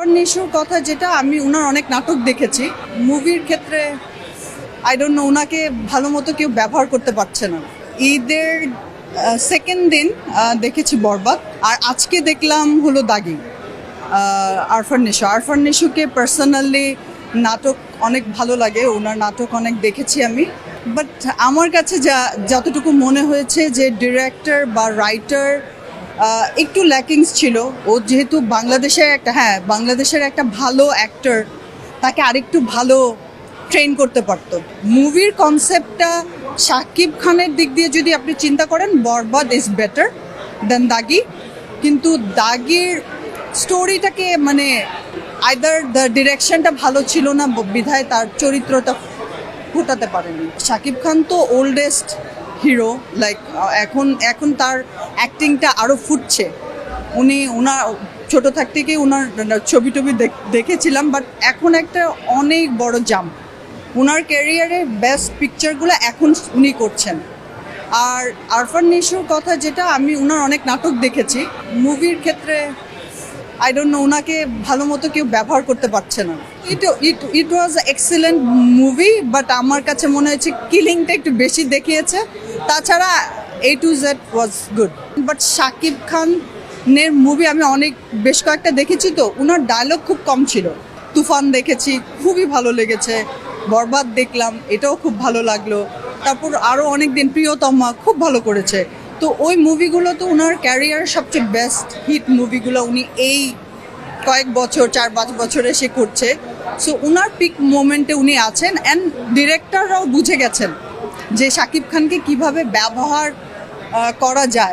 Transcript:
নিশুর কথা যেটা আমি ওনার অনেক নাটক দেখেছি মুভির ক্ষেত্রে আই ডোন্ট নো ওনাকে ভালো মতো কেউ ব্যবহার করতে পারছে না। ঈদের সেকেন্ড দিন দেখেছি বরবাদ, আর আজকে দেখলাম হলো দাগি। আরফান নিশুকে পার্সোনালি নাটক অনেক ভালো লাগে, ওনার নাটক অনেক দেখেছি আমি। বাট আমার কাছে যতটুকু মনে হয়েছে যে ডিরেক্টর বা রাইটার একটু ল্যাকিংস ছিল। ও যেহেতু বাংলাদেশের একটা ভালো অ্যাক্টর, তাকে আরেকটু ভালো ট্রেন করতে পারতো। মুভির কনসেপ্টটা শাকিব খানের দিক দিয়ে যদি আপনি চিন্তা করেন, বরবাদ ইজ বেটার দেন দাগি। কিন্তু দাগির স্টোরিটাকে মানে আইদার দ্য ডিরেকশনটা ভালো ছিল না বিধায় তার চরিত্রটা ফুটাতে পারেনি। শাকিব খান তো ওল্ডেস্ট হিরো, লাইক এখন তার অ্যাক্টিংটা আরও ফুটছে। ওনার ছোট থাকতেই ওনার ছবি টবি দেখেছিলাম, বাট এখন একটা অনেক বড় জাম্প। ওনার ক্যারিয়ারের বেস্ট পিকচারগুলো এখন উনি করছেন। আর আরফান নিশুর কথা যেটা আমি ওনার অনেক নাটক দেখেছি মুভির ক্ষেত্রে আই ডোন্ট নো ওনাকে ভালো মতো কেউ ব্যবহার করতে পারছে না। ইট ওয়াজ এক্সিলেন্ট মুভি, বাট আমার কাছে মনে হয়েছে কিলিংটা একটু বেশি দেখিয়েছে। তাছাড়া A to Z was good. But Shakib খানের মুভি আমি বেশ কয়েকটা দেখেছি, তো ওনার ডায়লগ খুব কম ছিল। তুফান দেখেছি, খুবই ভালো লেগেছে। বরবাদ দেখলাম, এটাও খুব ভালো লাগলো। তারপর আরও অনেক দিন প্রিয়তমা খুব ভালো করেছে। তো ওই মুভিগুলো তো ওনার ক্যারিয়ারের সবচেয়ে বেস্ট হিট মুভিগুলো উনি এই কয়েক বছর 4-5 বছরে সে করছে। সো ওনার পিক মোমেন্টে উনি আছেন, অ্যান্ড ডিরেক্টররাও বুঝে গেছেন যে শাকিব খানকে কিভাবে ব্যবহার করা যায়।